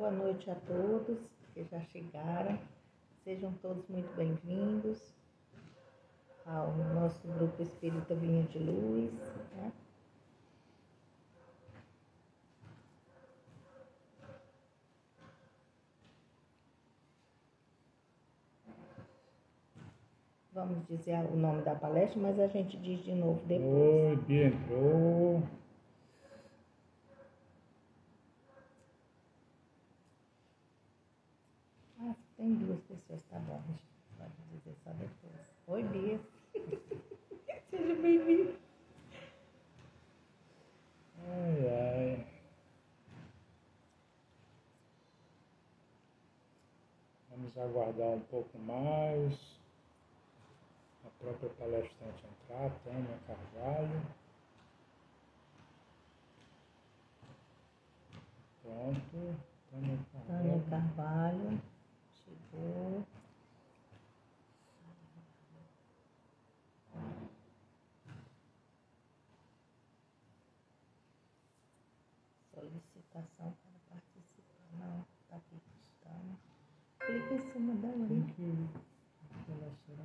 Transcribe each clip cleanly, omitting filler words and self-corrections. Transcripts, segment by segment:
Boa noite a todos que já chegaram. Sejam todos muito bem-vindos ao nosso grupo Espírita Vinha de Luz, né? Vamos dizer o nome da palestra, mas a gente diz de novo depois. Oi, Bia entrou. Ah, tem duas pessoas, tá bom. A gente pode dizer só depois. Oi, Bia. Seja bem-vindo. Ai, ai. Vamos aguardar um pouco mais. A própria palestrante entrar, Tânia Carvalho. Pronto. Tânia Carvalho chegou. Solicitação para participar. Não, está aqui, Tânia. Clica em cima dela. Tem que... Será que...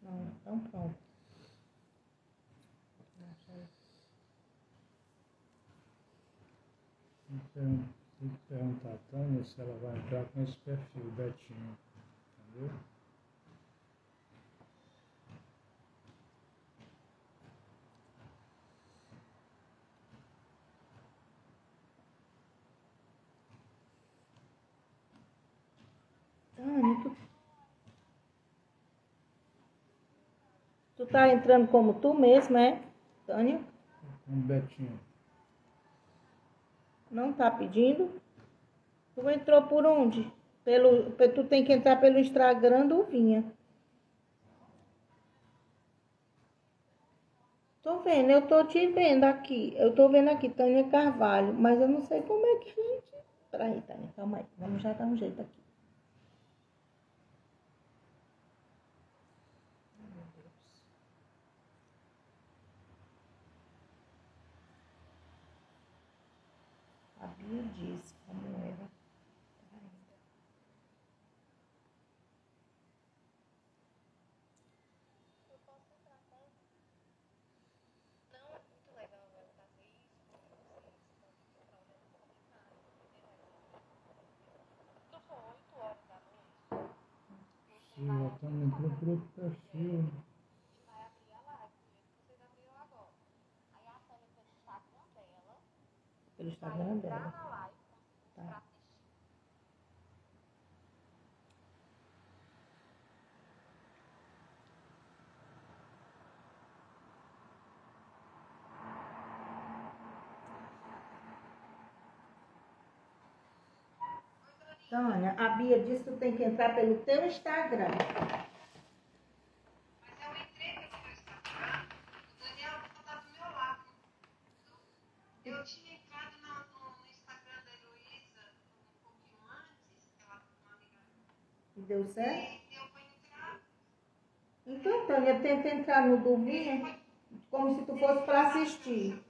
Não, então pronto. Tem que perguntar a Tânia se ela vai entrar com esse perfil, Betinho. Entendeu? Tânia, tu tá entrando como tu mesmo, é? Tânia? Com Betinho. Não tá pedindo? Tu entrou por onde? Tu tem que entrar pelo Instagram do Vinha. Tô vendo, eu tô te vendo aqui. Eu tô vendo aqui, Tânia Carvalho, mas eu não sei como é que a gente... Peraí, Tânia, calma aí. Vamos já dar um jeito aqui. Meu Deus. A Bia disse como era. Sim, a Tânia entrou por outro perfil. Pelo Instagram dela. Tá. Tânia, a Bia disse que tu tem que entrar pelo teu Instagram. Mas eu entrei pelo meu Instagram, o Daniel está do meu lado. Eu tinha entrado no Instagram da Heloísa um pouquinho antes, que ela uma amiga. E deu certo? E deu para entrar. Então, Tânia, tenta entrar no do Vinha como se tu fosse para assistir.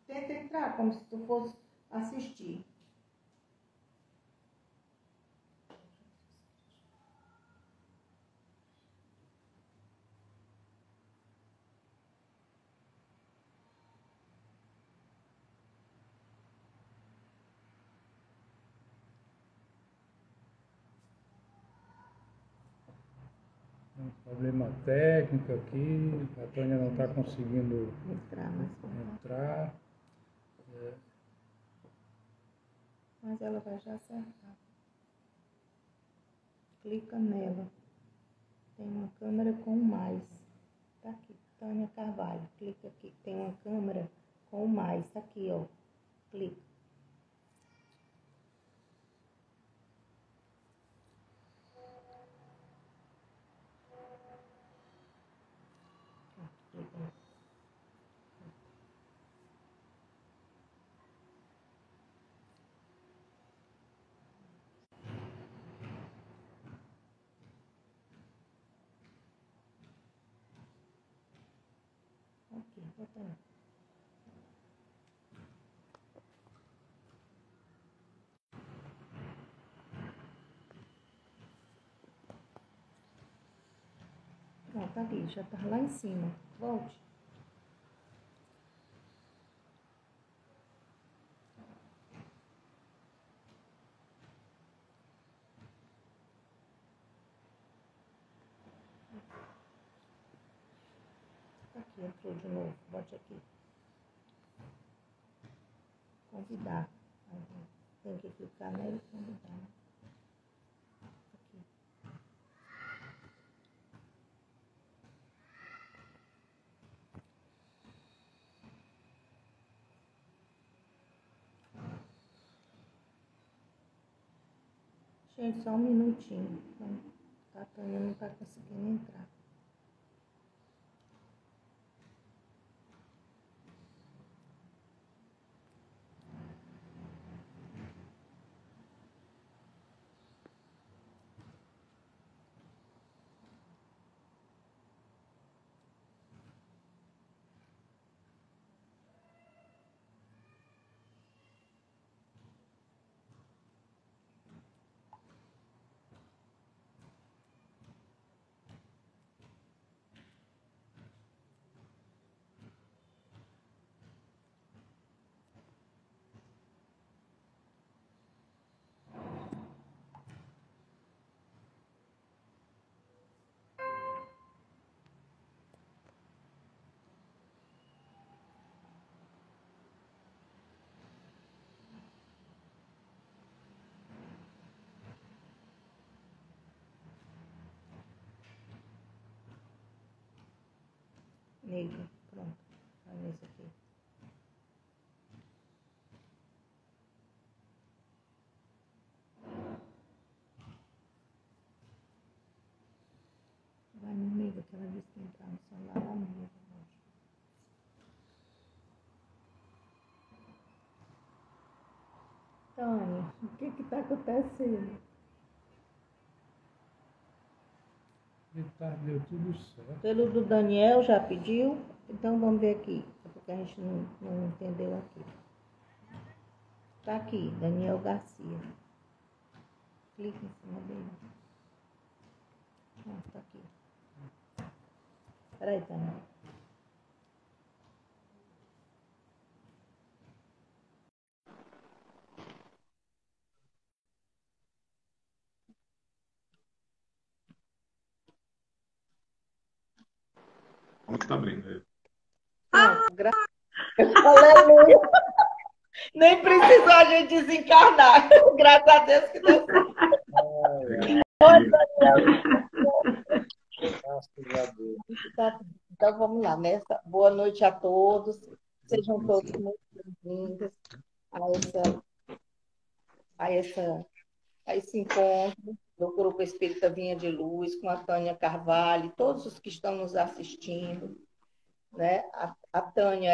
Tenta entrar como se tu fosse assistir. Um problema técnico aqui, a Tânia não está conseguindo entrar. Mas ela vai já acertar. Clica nela. Tem uma câmera com mais. Tá aqui, Tânia Carvalho. Clica aqui. Tem uma câmera com mais. Tá aqui, ó. Clica. Clica. Ok. Bota aí. Pronto, ali, já tá lá em cima. Volte. Aqui, entrou de novo. Bote aqui. Convidar. Aí, tem que clicar nele e convidar, né? Aqui. Gente, só um minutinho. A Tânia não tá conseguindo entrar. Neiva, pronto. Vai nesse aqui. Vai no Neiva, que ela disse que entrar no celular lá no Neiva. Tânia, o que que tá acontecendo? Deu tudo certo. Pelo do Daniel já pediu, então vamos ver aqui, porque a gente não entendeu aqui. Tá aqui, Daniel Garcia. Clica em cima dele. Pronto, tá aqui. Peraí, Tânia. Como que tá abrindo aí? Pronto, aleluia. Nem precisou a gente desencarnar. Graças a Deus que deu certo. Oi, Daniel. Então vamos lá, né? Boa noite a todos. Sejam todos muito bem-vindos a esse encontro do Grupo Espírita Vinha de Luz com a Tânia Carvalho, todos os que estão nos assistindo, né? A Tânia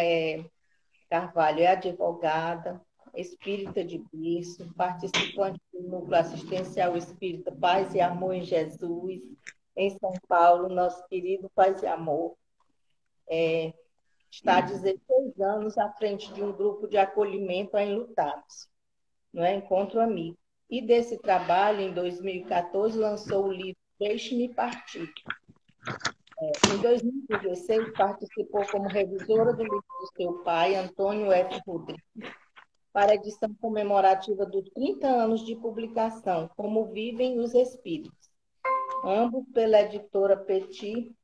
Carvalho é advogada, espírita de berço, participante do Núcleo Assistencial Espírita Paz e Amor em Jesus, em São Paulo, nosso querido Paz e Amor. Está há 16 anos à frente de um grupo de acolhimento a enlutados, não é? Encontro Amigo. E desse trabalho, em 2014, lançou o livro Deixe-me Partir. Em 2016, participou como revisora do livro do seu pai, Antônio F. Rodrigues, para a edição comemorativa dos 30 anos de publicação, Como Vivem os Espíritos, ambos pela editora Petit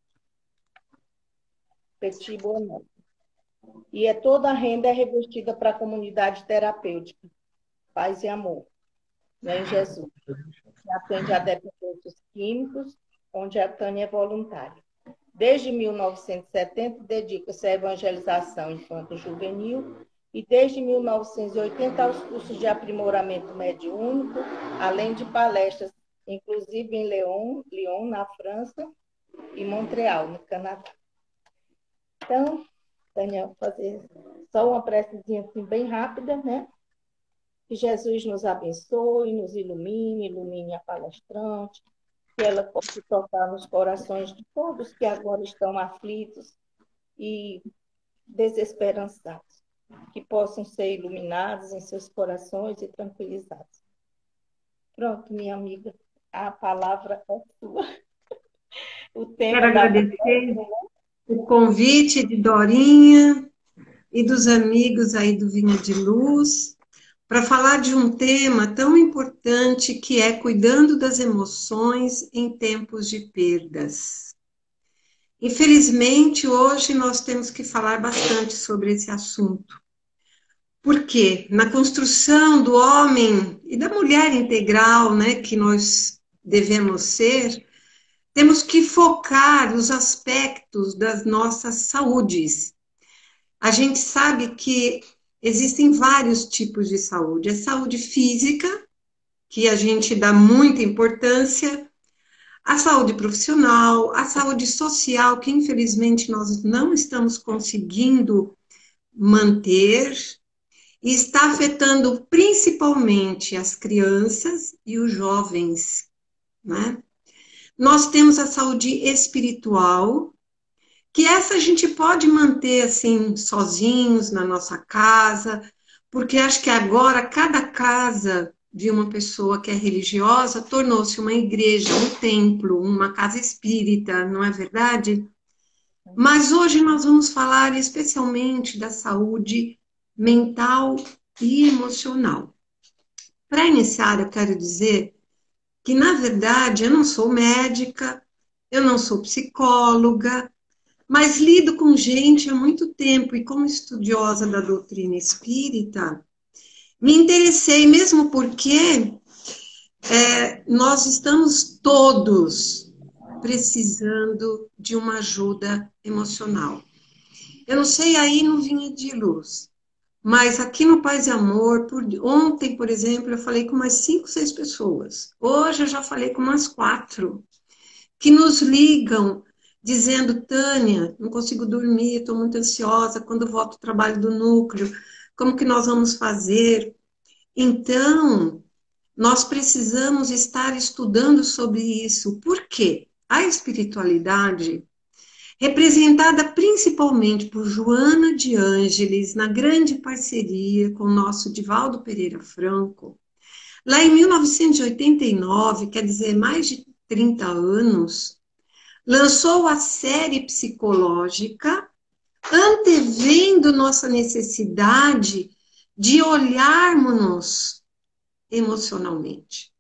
Bonheur. E toda a renda é revestida para a comunidade terapêutica, Paz e Amor, né, em Jesus, que atende a dependentes químicos, onde a Tânia é voluntária. Desde 1970, dedica-se à evangelização infanto-juvenil e desde 1980 aos cursos de aprimoramento mediúnico, além de palestras, inclusive em Lyon, na França, e Montreal, no Canadá. Então, Tânia, vou fazer só uma precezinha assim, bem rápida, né? Que Jesus nos abençoe, nos ilumine a palestrante, que ela possa tocar nos corações de todos que agora estão aflitos e desesperançados, que possam ser iluminados em seus corações e tranquilizados. Pronto, minha amiga, a palavra é sua. O Quero tema da agradecer o convite de Dorinha e dos amigos aí do Vinha de Luz para falar de um tema tão importante que é cuidando das emoções em tempos de perdas. Infelizmente, hoje nós temos que falar bastante sobre esse assunto. Porque na construção do homem e da mulher integral, né, que nós devemos ser, temos que focar os aspectos das nossas saúdes. A gente sabe que existem vários tipos de saúde. A saúde física, que a gente dá muita importância, a saúde profissional, a saúde social, que infelizmente nós não estamos conseguindo manter, e está afetando principalmente as crianças e os jovens, né? Nós temos a saúde espiritual, que essa a gente pode manter assim, sozinhos, na nossa casa, porque acho que agora cada casa de uma pessoa que é religiosa tornou-se uma igreja, um templo, uma casa espírita, não é verdade? Mas hoje nós vamos falar especialmente da saúde mental e emocional. Para iniciar, eu quero dizer que, na verdade, eu não sou médica, eu não sou psicóloga, mas lido com gente há muito tempo e, como estudiosa da doutrina espírita, me interessei mesmo porque nós estamos todos precisando de uma ajuda emocional. Eu não sei aí no Vinha de Luz, mas aqui no Paz e Amor, ontem, por exemplo, eu falei com umas 5, 6 pessoas. Hoje eu já falei com umas 4, que nos ligam dizendo: Tânia, não consigo dormir, estou muito ansiosa, quando volto ao trabalho do núcleo, como que nós vamos fazer? Então, nós precisamos estar estudando sobre isso. Por quê? A espiritualidade, representada principalmente por Joana de Ângeles, na grande parceria com o nosso Divaldo Pereira Franco, lá em 1989, quer dizer, mais de 30 anos, lançou a série psicológica, antevendo nossa necessidade de olharmos emocionalmente,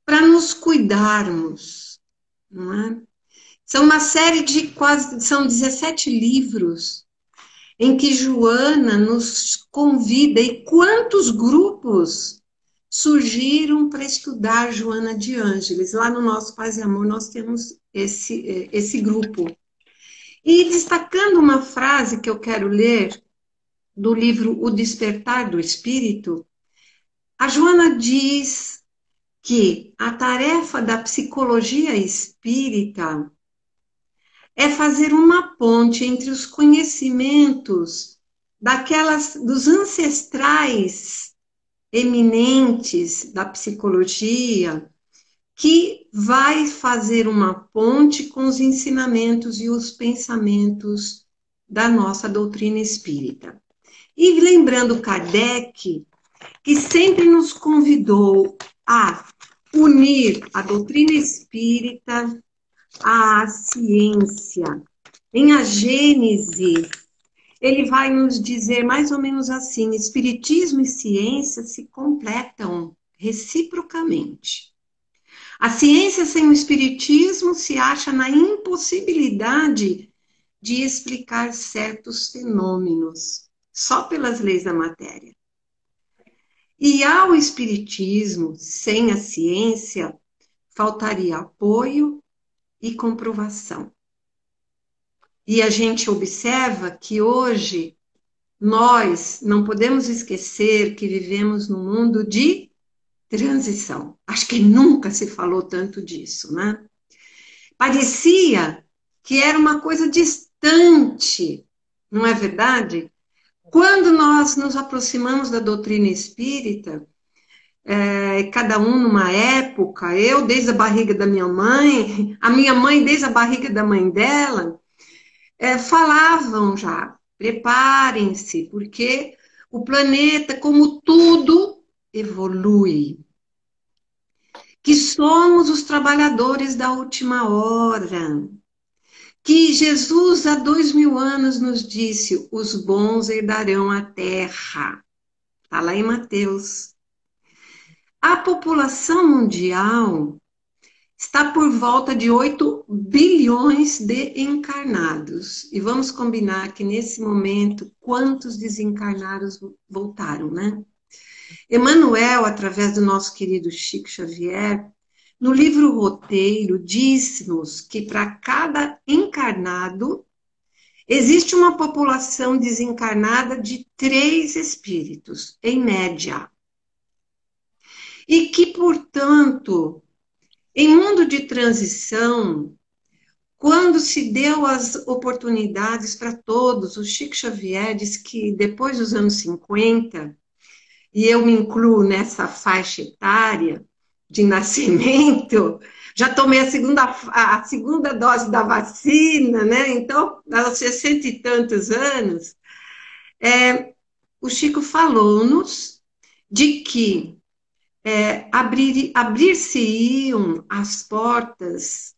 para nos cuidarmos, não é? São uma série de são 17 livros em que Joana nos convida. E quantos grupos surgiram para estudar Joana de Ângeles? Lá no nosso Paz e Amor nós temos esse grupo. E destacando uma frase que eu quero ler do livro O Despertar do Espírito, a Joana diz que a tarefa da psicologia espírita é fazer uma ponte entre os conhecimentos dos ancestrais eminentes da psicologia, que vai fazer uma ponte com os ensinamentos e os pensamentos da nossa doutrina espírita. E lembrando Kardec, que sempre nos convidou a unir a doutrina espírita à ciência. Em A Gênese, ele vai nos dizer mais ou menos assim: espiritismo e ciência se completam reciprocamente. A ciência sem o espiritismo se acha na impossibilidade de explicar certos fenômenos, só pelas leis da matéria. E ao espiritismo, sem a ciência, faltaria apoio e comprovação. E a gente observa que hoje nós não podemos esquecer que vivemos num mundo de transição. Acho que nunca se falou tanto disso, né? Parecia que era uma coisa distante, não é verdade? Quando nós nos aproximamos da doutrina espírita, cada um numa época, eu desde a barriga da minha mãe, a minha mãe desde a barriga da mãe dela, falavam já preparem-se, porque o planeta, como tudo, evolui. Que somos os trabalhadores da última hora. Que Jesus, há 2000 anos, nos disse: os bons herdarão a terra. Está lá em Mateus. A população mundial está por volta de 8 bilhões de encarnados. E vamos combinar que, nesse momento, quantos desencarnados voltaram, né? Emmanuel, através do nosso querido Chico Xavier, no livro Roteiro, diz-nos que para cada encarnado existe uma população desencarnada de 3 espíritos, em média. E que, portanto, em mundo de transição, quando se deu as oportunidades para todos, o Chico Xavier diz que depois dos anos 50, e eu me incluo nessa faixa etária de nascimento, já tomei a segunda dose da vacina, né? Então, aos 60 e tantos anos, o Chico falou-nos de que abrir-se-iam as portas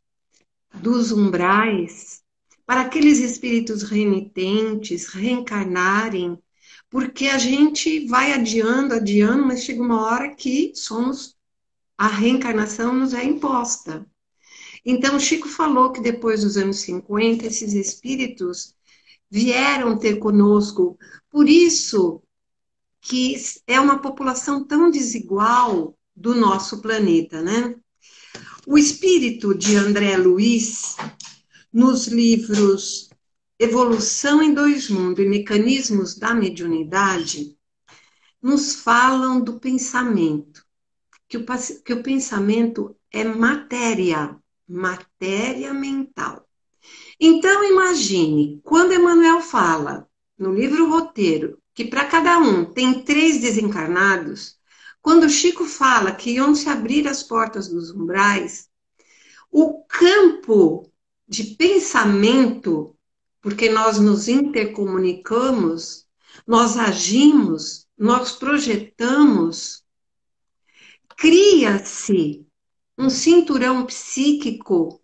dos umbrais para aqueles espíritos renitentes reencarnarem, porque a gente vai adiando, mas chega uma hora que a reencarnação nos é imposta. Então, o Chico falou que depois dos anos 50, esses espíritos vieram ter conosco. Por isso que é uma população tão desigual do nosso planeta, né? O espírito de André Luiz, nos livros Evolução em Dois Mundos e Mecanismos da Mediunidade, nos falam do pensamento, que o pensamento é matéria mental. Então, imagine, quando Emmanuel fala, no livro Roteiro, que para cada um tem 3 desencarnados, quando Chico fala que iam se abrir as portas dos umbrais, o campo de pensamento, porque nós nos intercomunicamos, nós agimos, nós projetamos, cria-se um cinturão psíquico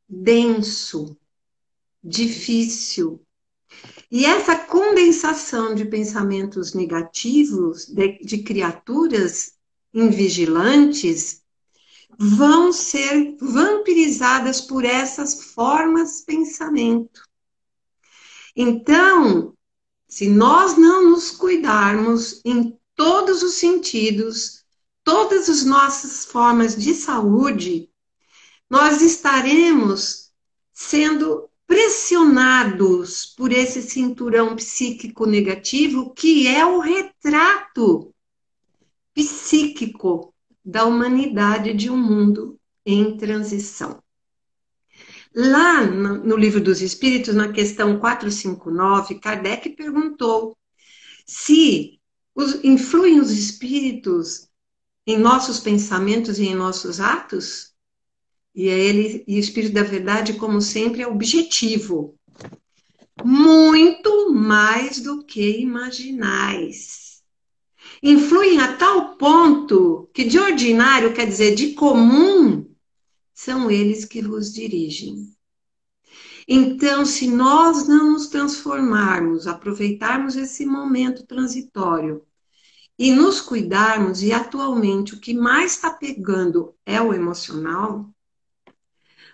denso, difícil. E essa condensação de pensamentos negativos, de criaturas invigilantes, vão ser vampirizadas por essas formas de pensamento. Então, se nós não nos cuidarmos em todos os sentidos, todas as nossas formas de saúde, nós estaremos sendo pressionados por esse cinturão psíquico negativo, que é o retrato psíquico da humanidade de um mundo em transição. Lá no Livro dos Espíritos, na questão 459, Kardec perguntou se influem os espíritos em nossos pensamentos e em nossos atos? E o Espírito da Verdade, como sempre, é objetivo. Muito mais do que imaginais. Influem a tal ponto que de ordinário, quer dizer, de comum, são eles que vos dirigem. Então, se nós não nos transformarmos, aproveitarmos esse momento transitório e nos cuidarmos, e atualmente o que mais está pegando é o emocional,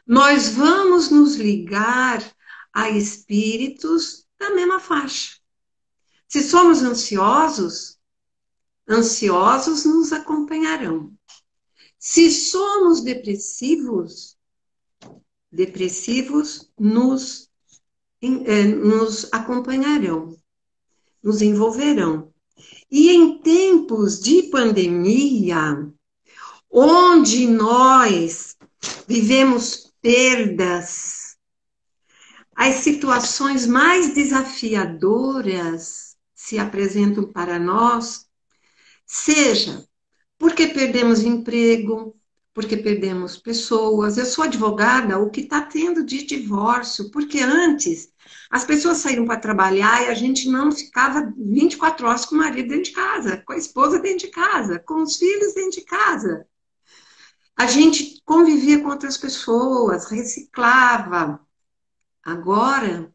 nós vamos nos ligar a espíritos da mesma faixa. Se somos ansiosos, ansiosos nos acompanharão. Se somos depressivos, depressivos nos acompanharão, nos envolverão. E em tempos de pandemia, onde nós vivemos perdas, as situações mais desafiadoras se apresentam para nós, seja porque perdemos emprego, porque perdemos pessoas. Eu sou advogada, o que está tendo de divórcio, porque antes as pessoas saíram para trabalhar e a gente não ficava 24 horas com o marido dentro de casa, com a esposa dentro de casa, com os filhos dentro de casa. A gente convivia com outras pessoas, reciclava. Agora,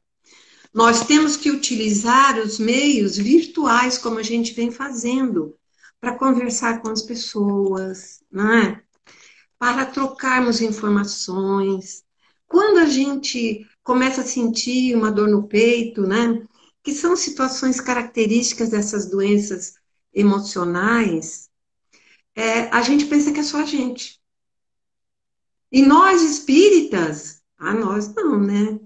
nós temos que utilizar os meios virtuais, como a gente vem fazendo, para conversar com as pessoas, não é? Para trocarmos informações. Quando a gente começa a sentir uma dor no peito, né? Que são situações características dessas doenças emocionais, a gente pensa que é só a gente. E nós espíritas, nós não, né?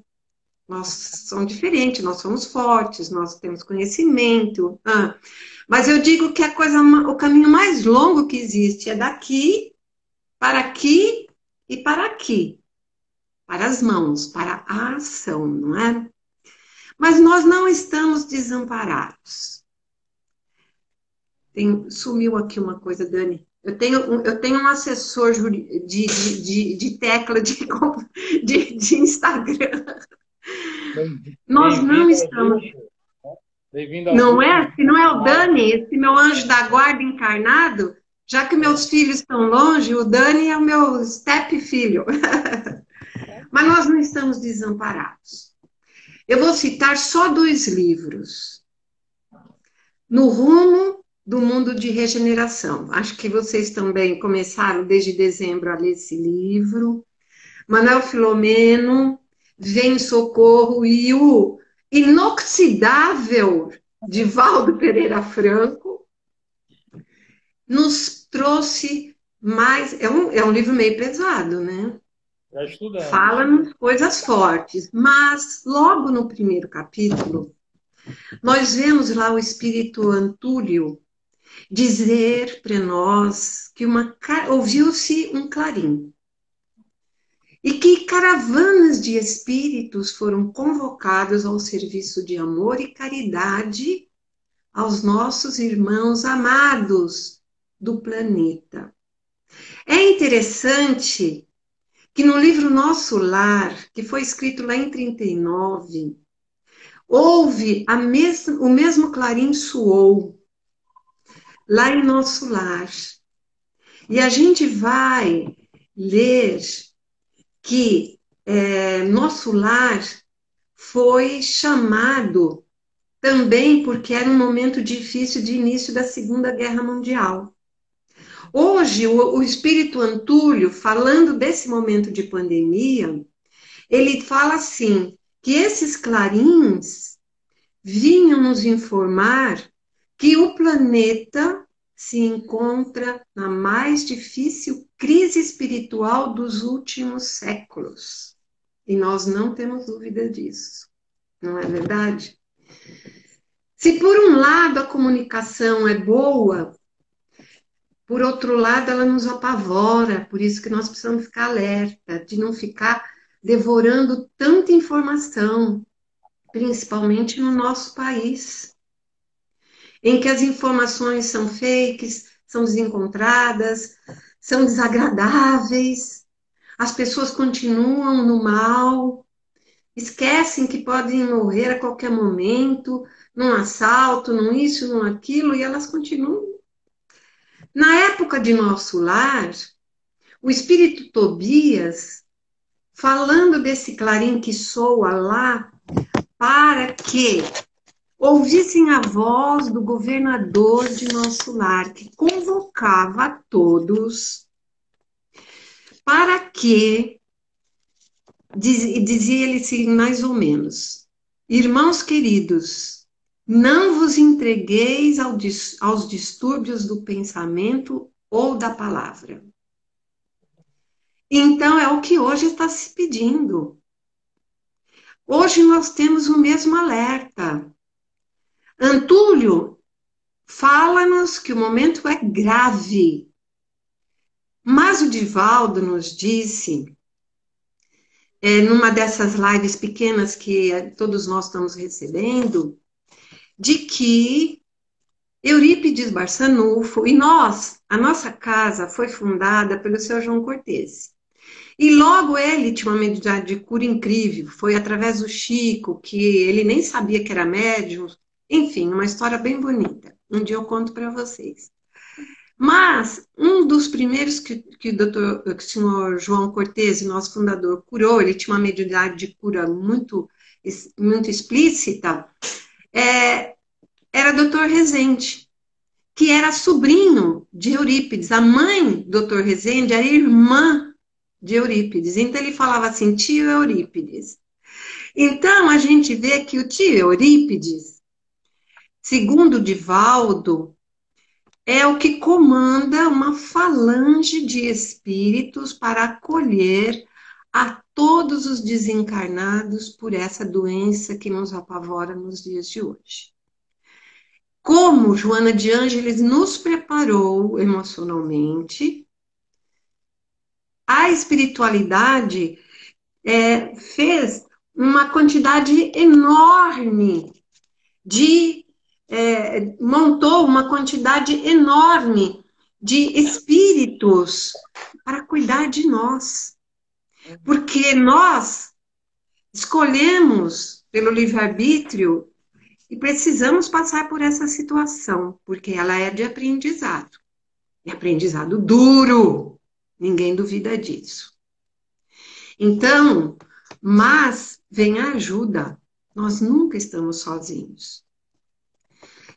Nós somos diferentes, nós somos fortes, nós temos conhecimento. Mas eu digo que o caminho mais longo que existe é daqui e para aqui. Para as mãos, para a ação, não é? Mas nós não estamos desamparados. Sumiu aqui uma coisa, Dani. Eu tenho um assessor de tecla de Instagram. Nós não estamos. Não é? Se não é o Dani, esse meu anjo da guarda encarnado, já que meus filhos estão longe, o Dani é o meu step filho. Mas nós não estamos desamparados. Eu vou citar só 2 livros. No Rumo do Mundo de Regeneração. Acho que vocês também começaram desde dezembro a ler esse livro. Manuel Filomeno, Vem em Socorro, e o inoxidável Divaldo Pereira Franco nos trouxe mais... É um livro meio pesado, né? Fala-nos coisas fortes, mas logo no primeiro capítulo, nós vemos lá o espírito Antúlio dizer para nós que ouviu-se um clarim e que caravanas de espíritos foram convocados ao serviço de amor e caridade aos nossos irmãos amados do planeta. É interessante que no livro Nosso Lar, que foi escrito lá em 39, houve o mesmo clarim soou lá em Nosso Lar. E a gente vai ler que Nosso Lar foi chamado também porque era um momento difícil de início da Segunda Guerra Mundial. Hoje, o espírito Antúlio, falando desse momento de pandemia, ele fala assim, que esses clarins vinham nos informar que o planeta se encontra na mais difícil crise espiritual dos últimos séculos. E nós não temos dúvida disso. Não é verdade? Se por um lado a comunicação é boa, por outro lado ela nos apavora, por isso que nós precisamos ficar alerta, de não ficar devorando tanta informação, principalmente no nosso país, em que as informações são fakes, são desencontradas, são desagradáveis, as pessoas continuam no mal, esquecem que podem morrer a qualquer momento, num assalto, num isso, num aquilo, e elas continuam. Na época de Nosso Lar, o espírito Tobias, falando desse clarim que soa lá, para que ouvissem a voz do governador de Nosso Lar, que convocava a todos para que, dizia ele assim, mais ou menos, irmãos queridos, não vos entregueis aos distúrbios do pensamento ou da palavra. Então, é o que hoje está se pedindo. Hoje nós temos o mesmo alerta. Antúlio fala-nos que o momento é grave. Mas o Divaldo nos disse, numa dessas lives pequenas que todos nós estamos recebendo, de que Eurípides Barçanufo, e a nossa casa foi fundada pelo seu João Cortez. E logo ele tinha uma mediunidade de cura incrível, foi através do Chico, que ele nem sabia que era médium, enfim, uma história bem bonita. Um dia eu conto para vocês. Mas um dos primeiros que o senhor João Cortez, nosso fundador, curou, ele tinha uma mediunidade de cura muito explícita, era Dr. Rezende, que era sobrinho de Eurípides. A mãe do Dr. Rezende era irmã de Eurípides. Então ele falava assim, tio Eurípides. Então a gente vê que o tio Eurípides, segundo Divaldo, é o que comanda uma falange de espíritos para acolher a todos os desencarnados por essa doença que nos apavora nos dias de hoje. Como Joana de Ângeles nos preparou emocionalmente, a espiritualidade fez uma quantidade enorme montou uma quantidade enorme de espíritos para cuidar de nós. Porque nós escolhemos pelo livre-arbítrio e precisamos passar por essa situação, porque ela é de aprendizado. E aprendizado duro, ninguém duvida disso. Então, mas vem a ajuda, nós nunca estamos sozinhos.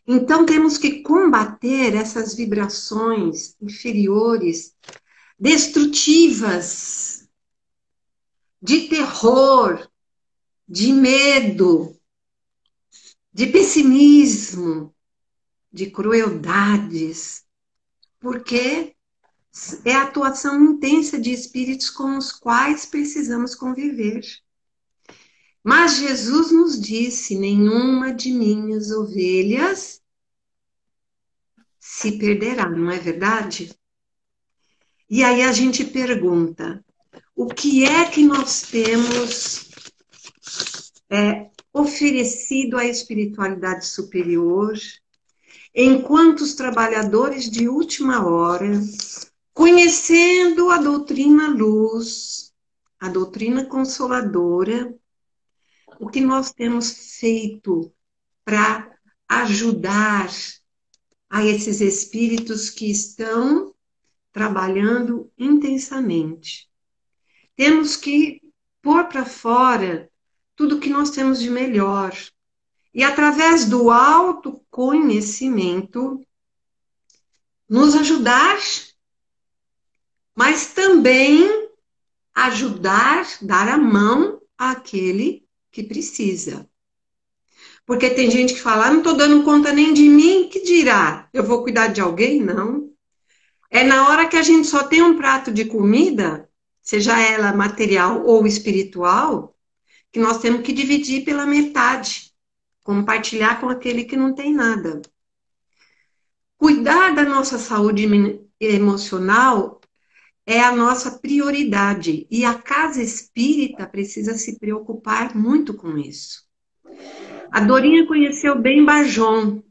Então, temos que combater essas vibrações inferiores, destrutivas, de terror, de medo, de pessimismo, de crueldades, porque é a atuação intensa de espíritos com os quais precisamos conviver. Mas Jesus nos disse, nenhuma de minhas ovelhas se perderá, não é verdade? E aí a gente pergunta, o que é que nós temos oferecido à espiritualidade superior, enquanto os trabalhadores de última hora, conhecendo a doutrina luz, a doutrina consoladora, o que nós temos feito para ajudar a esses espíritos que estão trabalhando intensamente. Temos que pôr para fora tudo que nós temos de melhor. E através do autoconhecimento, nos ajudar, mas também ajudar, dar a mão àquele que precisa. Porque tem gente que fala, não estou dando conta nem de mim, que dirá? Eu vou cuidar de alguém? Não. É na hora que a gente só tem um prato de comida, seja ela material ou espiritual, que nós temos que dividir pela metade, compartilhar com aquele que não tem nada. Cuidar da nossa saúde emocional é a nossa prioridade, e a casa espírita precisa se preocupar muito com isso. A Dorinha conheceu bem Bajon,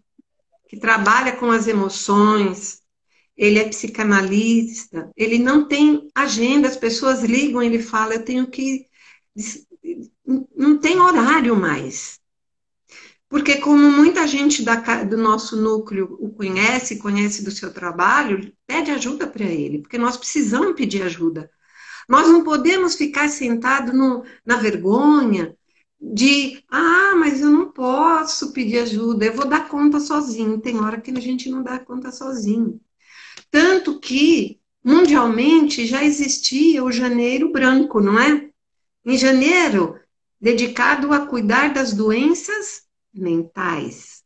que trabalha com as emoções, ele é psicanalista, ele não tem agenda, as pessoas ligam, ele fala, eu tenho que... Não tem horário mais. Porque como muita gente do nosso núcleo o conhece do seu trabalho, pede ajuda para ele, porque nós precisamos pedir ajuda. Nós não podemos ficar sentados na vergonha de, mas eu não posso pedir ajuda, eu vou dar conta sozinho. Tem hora que a gente não dá conta sozinho. Tanto que, mundialmente, já existia o Janeiro Branco, não é? Em janeiro, dedicado a cuidar das doenças mentais.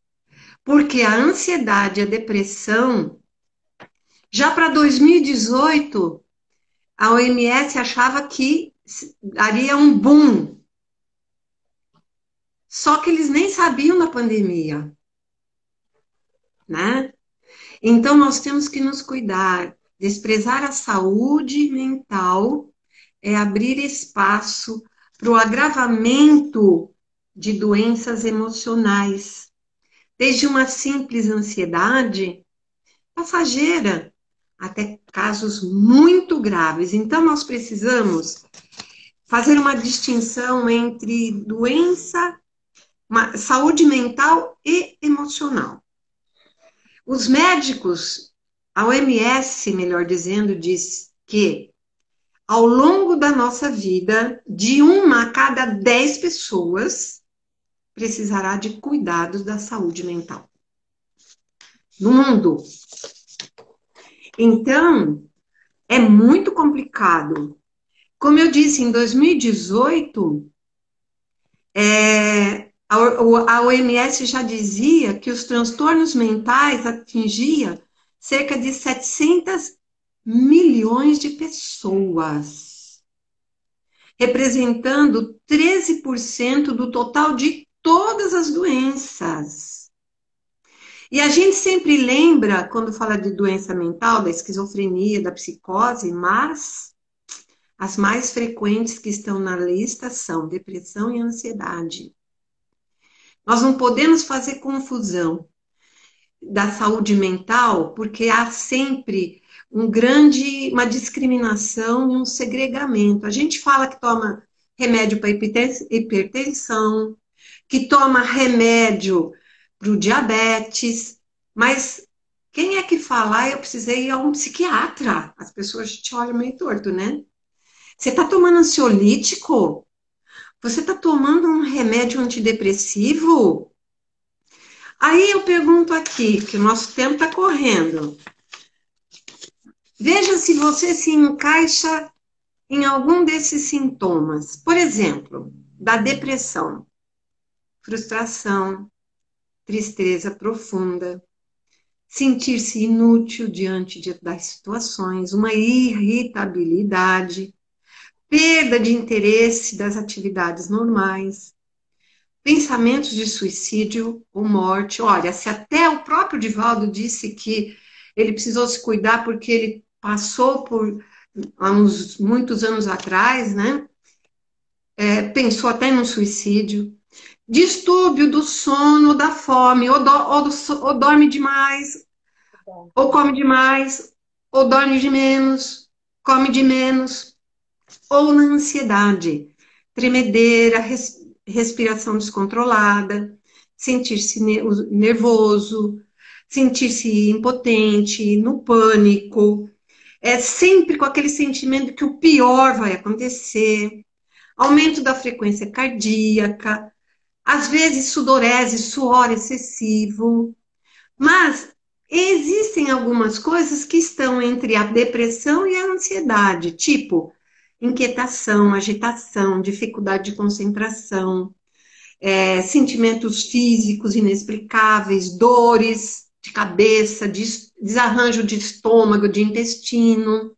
Porque a ansiedade, a depressão, já para 2018, a OMS achava que daria um boom. Só que eles nem sabiam da pandemia, né? Então, nós temos que nos cuidar. Desprezar a saúde mental é abrir espaço para o agravamento de doenças emocionais. desde uma simples ansiedade passageira até casos muito graves. Então, nós precisamos fazer uma distinção entre doença, saúde mental e emocional. Os médicos, a OMS, melhor dizendo, diz que ao longo da nossa vida, de 1 a cada 10 pessoas precisará de cuidados da saúde mental no mundo. Então, é muito complicado. Como eu disse, em 2018, a OMS já dizia que os transtornos mentais atingiam cerca de 700 milhões de pessoas, representando 13% do total de todas as doenças. E a gente sempre lembra, quando fala de doença mental, da esquizofrenia, da psicose, mas as mais frequentes que estão na lista são depressão e ansiedade. Nós não podemos fazer confusão da saúde mental, porque há sempre uma discriminação e um segregamento. A gente fala que toma remédio para hipertensão, que toma remédio para o diabetes, mas quem é que fala? Eu precisei ir a um psiquiatra. As pessoas te olham meio torto, né? Você está tomando ansiolítico? Você está tomando um remédio antidepressivo? Aí eu pergunto aqui, que o nosso tempo está correndo. Veja se você se encaixa em algum desses sintomas. Por exemplo, da depressão, frustração, tristeza profunda, sentir-se inútil diante das situações, uma irritabilidade, perda de interesse das atividades normais, pensamentos de suicídio ou morte. Olha, se até o próprio Divaldo disse que ele precisou se cuidar porque ele passou por, há muitos anos atrás, né? Pensou até no suicídio. Distúrbio do sono, da fome, ou dorme demais, ou come demais, ou dorme de menos, come de menos, ou na ansiedade, tremedeira, respiração descontrolada, sentir-se nervoso, sentir-se impotente, no pânico, sempre com aquele sentimento que o pior vai acontecer, aumento da frequência cardíaca, às vezes sudorese, suor excessivo, mas existem algumas coisas que estão entre a depressão e a ansiedade, tipo inquietação, agitação, dificuldade de concentração, sentimentos físicos inexplicáveis, dores de cabeça, desarranjo de estômago, de intestino.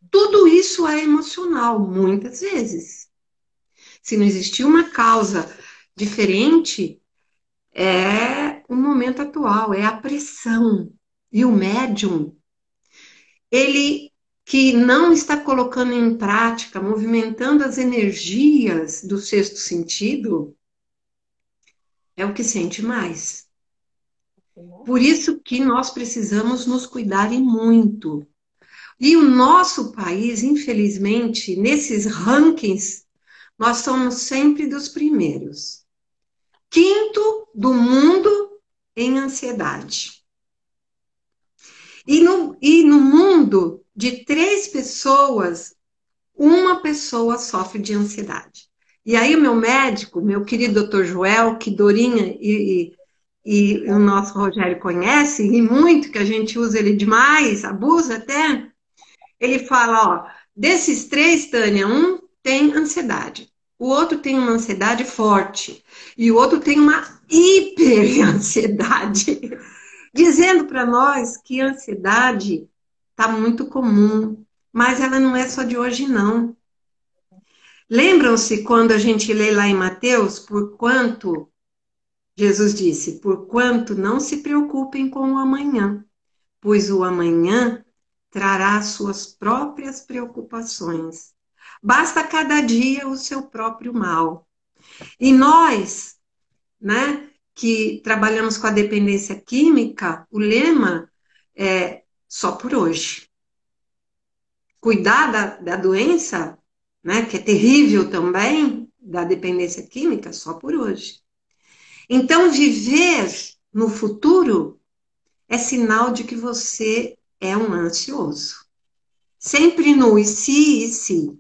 Tudo isso é emocional, muitas vezes. Se não existir uma causa diferente, é o momento atual, é a pressão. E o médium, ele que não está colocando em prática, movimentando as energias do sexto sentido, é o que sente mais. Por isso que nós precisamos nos cuidar e muito. E o nosso país, infelizmente, nesses rankings, nós somos sempre dos primeiros. 5º do mundo em ansiedade. E no mundo, de 3 pessoas, 1 pessoa sofre de ansiedade. E aí o meu médico, meu querido Dr. Joel, que Dorinha e o nosso Rogério conhece, e muito, que a gente usa ele demais, abusa até, ele fala, ó, desses 3, Tânia, um tem ansiedade, o outro tem uma ansiedade forte, e o outro tem uma hiperansiedade, dizendo para nós que a ansiedade está muito comum, mas ela não é só de hoje, não. Lembram-se quando a gente lê lá em Mateus, Jesus disse, porquanto não se preocupem com o amanhã, pois o amanhã trará suas próprias preocupações. Basta cada dia o seu próprio mal. E nós, né, que trabalhamos com a dependência química, o lema é só por hoje. Cuidar da doença, né, que é terrível também, da dependência química, só por hoje. Então, viver no futuro é sinal de que você é um ansioso. Sempre no e se, e se.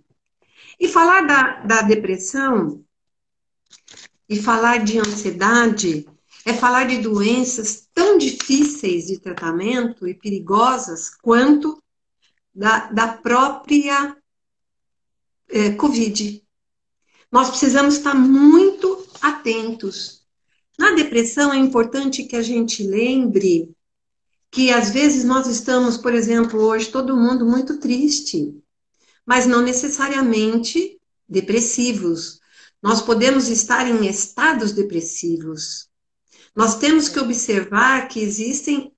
E falar da depressão e falar de ansiedade é falar de doenças tão difíceis de tratamento e perigosas quanto da própria Covid. Nós precisamos estar muito atentos. Na depressão é importante que a gente lembre que às vezes nós estamos, por exemplo, hoje todo mundo muito triste, mas não necessariamente depressivos. Nós podemos estar em estados depressivos. Nós temos que observar que existem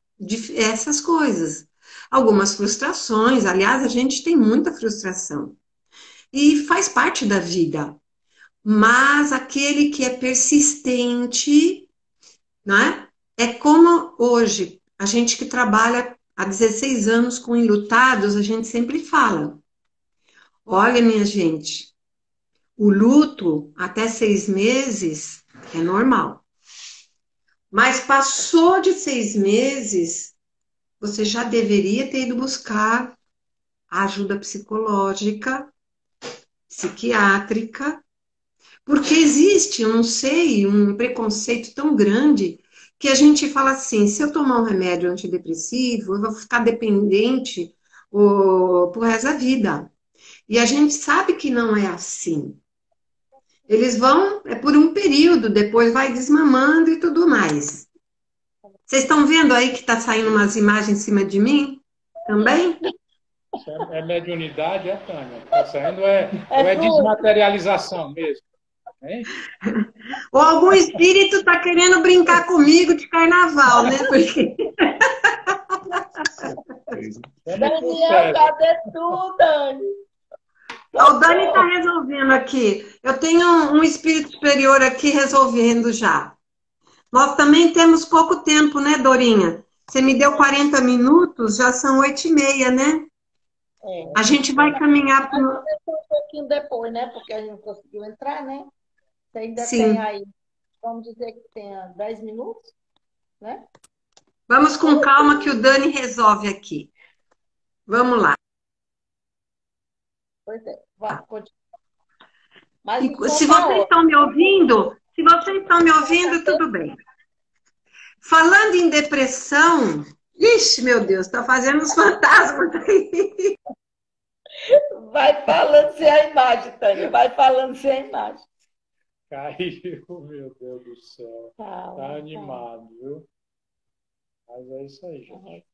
essas coisas. Algumas frustrações, aliás, a gente tem muita frustração. E faz parte da vida. Mas aquele que é persistente, né? É como hoje, a gente que trabalha há 16 anos com enlutados, a gente sempre fala, olha, minha gente, o luto até 6 meses é normal. Mas passou de 6 meses, você já deveria ter ido buscar ajuda psicológica, psiquiátrica, porque existe, eu não sei, um preconceito tão grande que a gente fala assim, se eu tomar um remédio antidepressivo, eu vou ficar dependente pro resto da vida. E a gente sabe que não é assim. Eles vão, é por um período, depois vai desmamando e tudo mais. Vocês estão vendo aí que está saindo umas imagens em cima de mim? Também? É mediunidade, Tânia? Está saindo ou é desmaterialização mesmo? Hein? Ou algum espírito está querendo brincar comigo de carnaval, né? Porque... Daniel, cadê tu, Dani? O Dani está resolvendo aqui. Eu tenho um espírito superior aqui resolvendo já. Nós também temos pouco tempo, né, Dorinha? Você me deu 40 minutos, já são 8h30, né? É. A gente vai caminhar para um pouquinho depois, né? Porque a gente conseguiu entrar, né? Você ainda Sim. tem aí, vamos dizer que tenha 10 minutos, né? Vamos com calma que o Dani resolve aqui. Vamos lá. Pois é, vai, continua. Mas se vocês estão me ouvindo, tudo bem. Falando em depressão, ixi, meu Deus, está fazendo uns fantasmas aí. Vai falando sem a imagem, Tânia, vai falando sem a imagem. Caiu, meu Deus do céu. Tá animado, viu? Mas é isso aí, gente.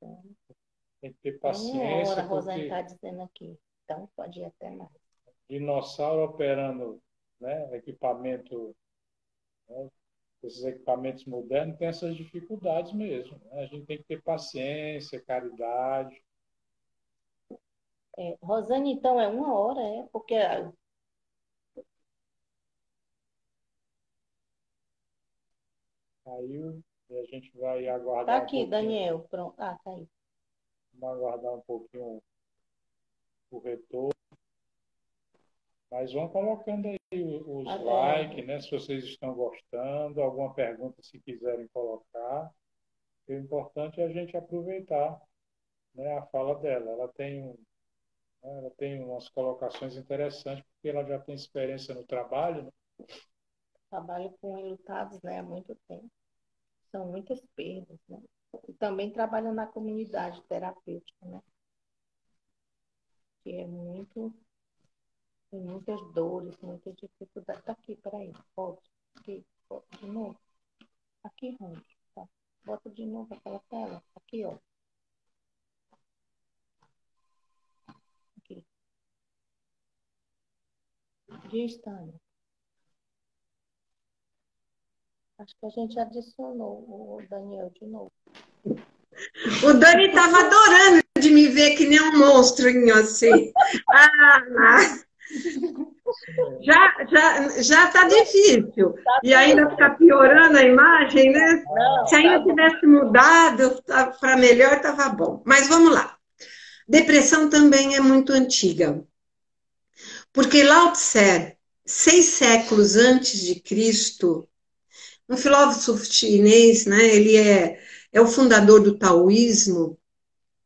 Tem que ter paciência. A Rosane está dizendo aqui. Então pode ir até mais. Dinossauro operando, né, equipamento, né, esses equipamentos modernos têm essas dificuldades mesmo. Né? A gente tem que ter paciência, caridade. Rosane, então é 1 hora, porque... Caiu e a gente vai aguardar. Tá aqui, Daniel. Pronto. Tá aí. Vamos aguardar um pouquinho o retorno. Mas vão colocando aí os likes, né? Se vocês estão gostando, alguma pergunta se quiserem colocar. O importante é a gente aproveitar, né, a fala dela. Ela tem umas colocações interessantes, porque ela já tem experiência no trabalho, né? Trabalho com enlutados, né, há muito tempo. São muitas perdas, né? E também trabalho na comunidade terapêutica, né? Que é muito... Tem muitas dores, muitas dificuldades. Tá aqui, peraí. Volta. Aqui, volta de novo. Aqui, Rony. Tá. Bota de novo aquela tela. Aqui, ó. Aqui. Diz, Tânia. Acho que a gente adicionou o Daniel de novo. O Dani estava adorando de me ver que nem um monstrinho assim. Já tá difícil. E ainda ficar piorando a imagem, né? Não, Se ainda tivesse mudado para melhor, estava bom. Mas vamos lá. Depressão também é muito antiga. Porque Lao Tse, 6 séculos antes de Cristo, um filósofo chinês, né? Ele é o fundador do taoísmo.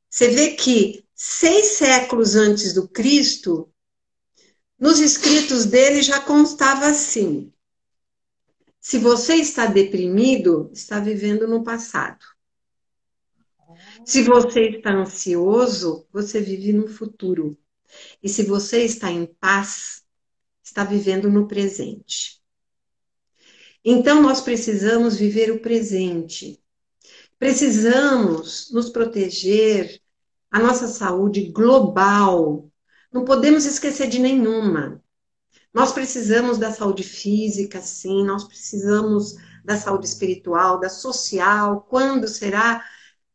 Você vê que 6 séculos antes do Cristo, nos escritos dele já constava assim: se você está deprimido, está vivendo no passado. Se você está ansioso, você vive no futuro. E se você está em paz, está vivendo no presente. Então, nós precisamos viver o presente. Precisamos nos proteger, a nossa saúde global. Não podemos esquecer de nenhuma. Nós precisamos da saúde física, sim, nós precisamos da saúde espiritual, da social. Quando será?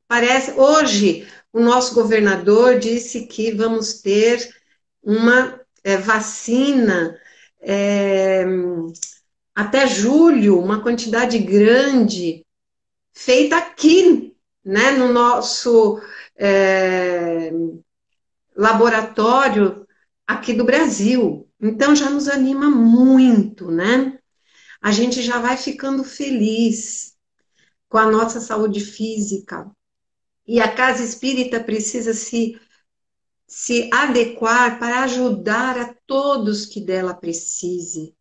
Parece, hoje, o nosso governador disse que vamos ter uma vacina até julho, uma quantidade grande, feita aqui, né, no nosso laboratório aqui do Brasil. Então já nos anima muito, né? A gente já vai ficando feliz com a nossa saúde física. E a casa espírita precisa se adequar para ajudar a todos que dela precise.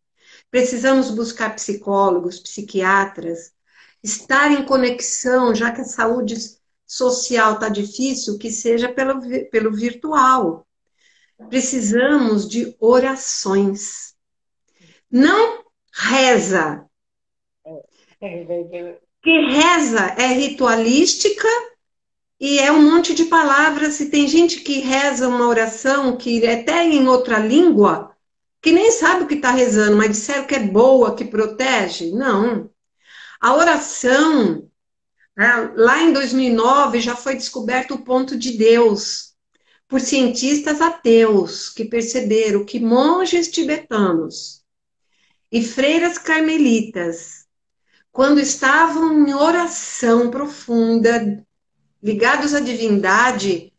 Precisamos buscar psicólogos, psiquiatras, estar em conexão, já que a saúde social está difícil, que seja pelo virtual. Precisamos de orações. Não reza. Que reza é ritualística e é um monte de palavras. E tem gente que reza uma oração que é até em outra língua, que nem sabe o que está rezando, mas disseram que é boa, que protege. Não. A oração, lá em 2009, já foi descoberto o ponto de Deus por cientistas ateus que perceberam que monges tibetanos e freiras carmelitas, quando estavam em oração profunda, ligados à divindade,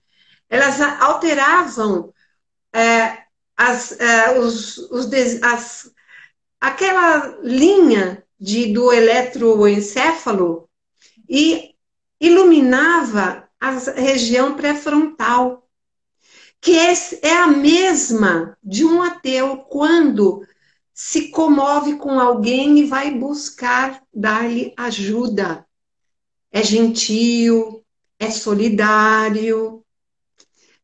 elas alteravam aquela linha do eletroencéfalo e iluminava a região pré-frontal, que é a mesma de um ateu quando se comove com alguém e vai buscar dar-lhe ajuda. É gentil, é solidário.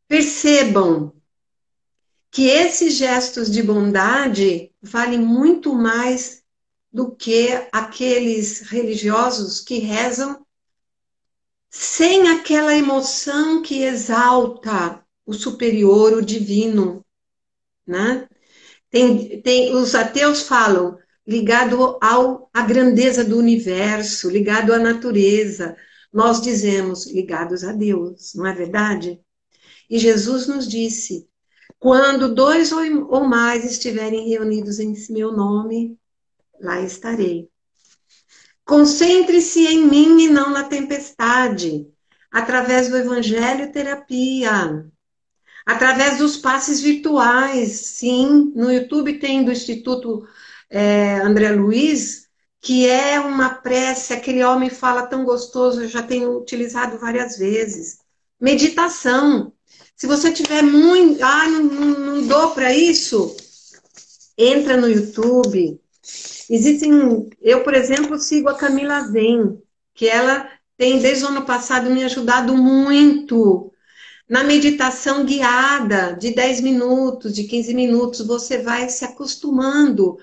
Percebam que esses gestos de bondade valem muito mais do que aqueles religiosos que rezam sem aquela emoção que exalta o superior, o divino, né? Os ateus falam ligado à grandeza do universo, ligado à natureza. Nós dizemos ligados a Deus, não é verdade? E Jesus nos disse: quando 2 ou mais estiverem reunidos em meu nome, lá estarei. Concentre-se em mim e não na tempestade, através do Evangelho e terapia, através dos passes virtuais. Sim, no YouTube tem do Instituto André Luiz, que é uma prece, aquele homem fala tão gostoso, eu já tenho utilizado várias vezes. Meditação. Se você tiver muito... não dou para isso, entra no YouTube. Eu, por exemplo, sigo a Camila Zen, que ela tem, desde o ano passado, me ajudado muito na meditação guiada de 10 minutos, de 15 minutos. Você vai se acostumando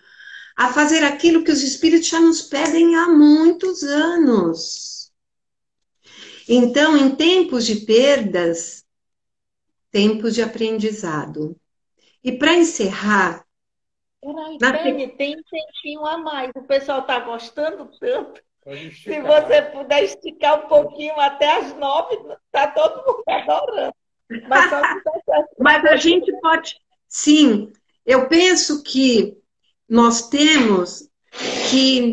a fazer aquilo que os espíritos já nos pedem há muitos anos. Então, em tempos de perdas, tempos de aprendizado. E para encerrar... Peraí, tem um tempinho a mais. O pessoal está gostando tanto. Se você puder esticar um pouquinho até as 9, está todo mundo adorando. Mas a gente pode... Sim, Eu penso que nós temos que...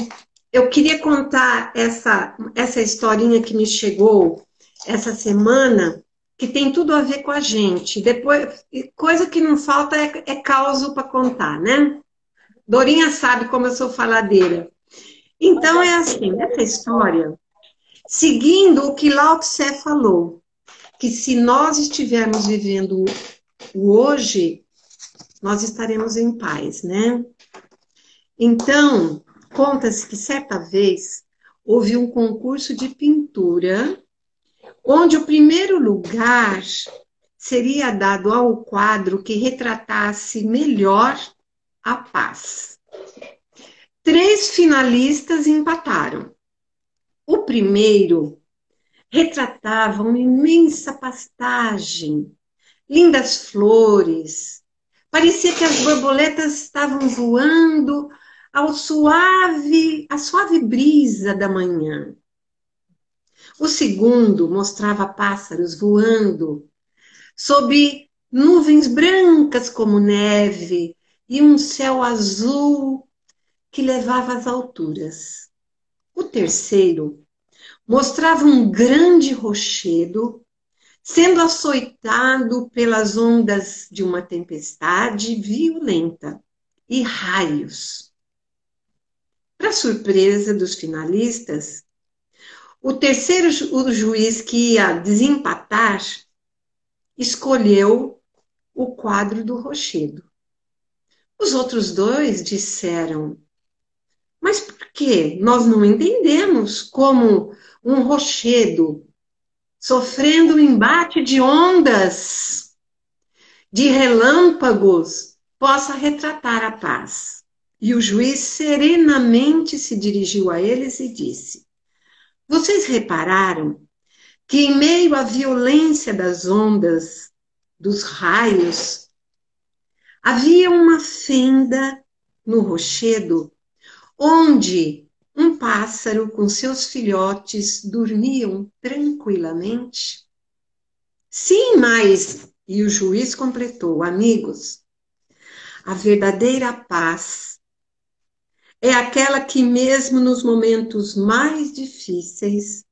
Eu queria contar essa historinha que me chegou essa semana, que tem tudo a ver com a gente. Depois, coisa que não falta é causa para contar, né? Dorinha sabe como eu sou faladeira. Então, é assim, essa história, seguindo o que Lao Tse falou, que se nós estivermos vivendo o hoje, nós estaremos em paz, né? Então, conta-se que certa vez houve um concurso de pintura, onde o primeiro lugar seria dado ao quadro que retratasse melhor a paz. 3 finalistas empataram. O primeiro retratava uma imensa pastagem, lindas flores. Parecia que as borboletas estavam voando à suave brisa da manhã. O segundo mostrava pássaros voando sob nuvens brancas como neve e um céu azul que levava às alturas. O terceiro mostrava um grande rochedo sendo açoitado pelas ondas de uma tempestade violenta e raios. Para surpresa dos finalistas, o terceiro o juiz que ia desempatar escolheu o quadro do rochedo. Os outros 2 disseram: mas por quê? Nós não entendemos como um rochedo sofrendo um embate de ondas, de relâmpagos, possa retratar a paz. E o juiz serenamente se dirigiu a eles e disse: vocês repararam que em meio à violência das ondas, dos raios, havia uma fenda no rochedo onde um pássaro com seus filhotes dormiam tranquilamente? Sim, mas... E o juiz completou: amigos, a verdadeira paz é aquela que mesmo nos momentos mais difíceis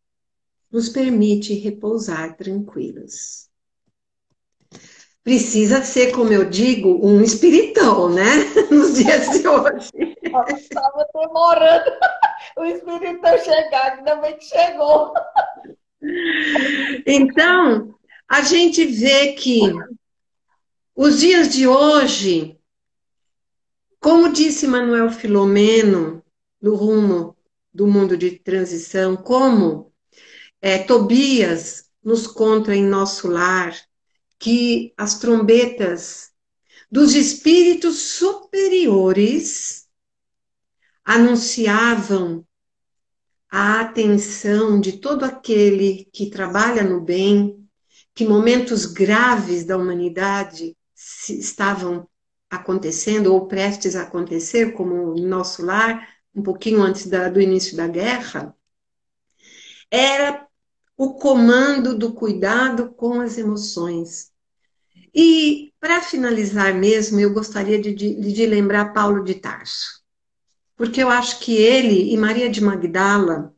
nos permite repousar tranquilos. Precisa ser, como eu digo, um espiritão, né? Nos dias de hoje. Estava demorando o espiritão chegar, ainda bem que chegou. Então, a gente vê que os dias de hoje, como disse Manuel Filomeno, no rumo do mundo de transição, como Tobias nos conta em Nosso Lar, que as trombetas dos espíritos superiores anunciavam a atenção de todo aquele que trabalha no bem, que momentos graves da humanidade estavam acontecendo ou prestes a acontecer, como no Nosso Lar, um pouquinho antes do início da guerra, era o comando do cuidado com as emoções. E, para finalizar mesmo, eu gostaria de lembrar Paulo de Tarso, porque eu acho que ele e Maria de Magdala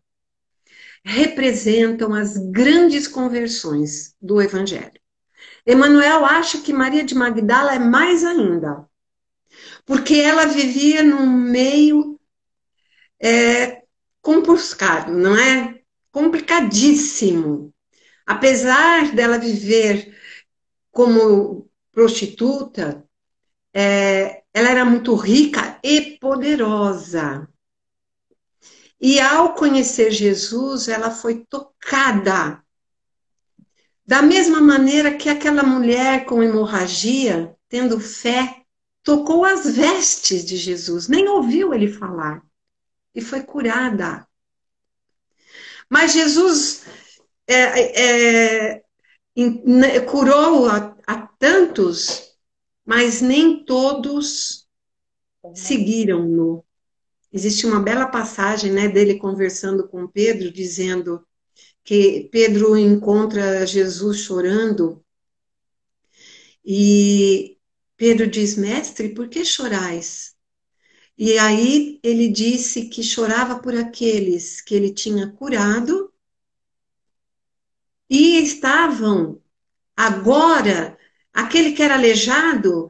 representam as grandes conversões do Evangelho. Emmanuel acha que Maria de Magdala é mais ainda, porque ela vivia num meio complicado, não é? Complicadíssimo. Apesar dela viver como prostituta, ela era muito rica e poderosa. E ao conhecer Jesus, ela foi tocada. Da mesma maneira que aquela mulher com hemorragia, tendo fé, tocou as vestes de Jesus, nem ouviu ele falar, e foi curada. Mas Jesus curou a tantos, mas nem todos seguiram-no. Existe uma bela passagem, né, dele conversando com Pedro, dizendo que Pedro encontra Jesus chorando e Pedro diz, mestre, por que chorais? E aí ele disse que chorava por aqueles que ele tinha curado e estavam agora, aquele que era aleijado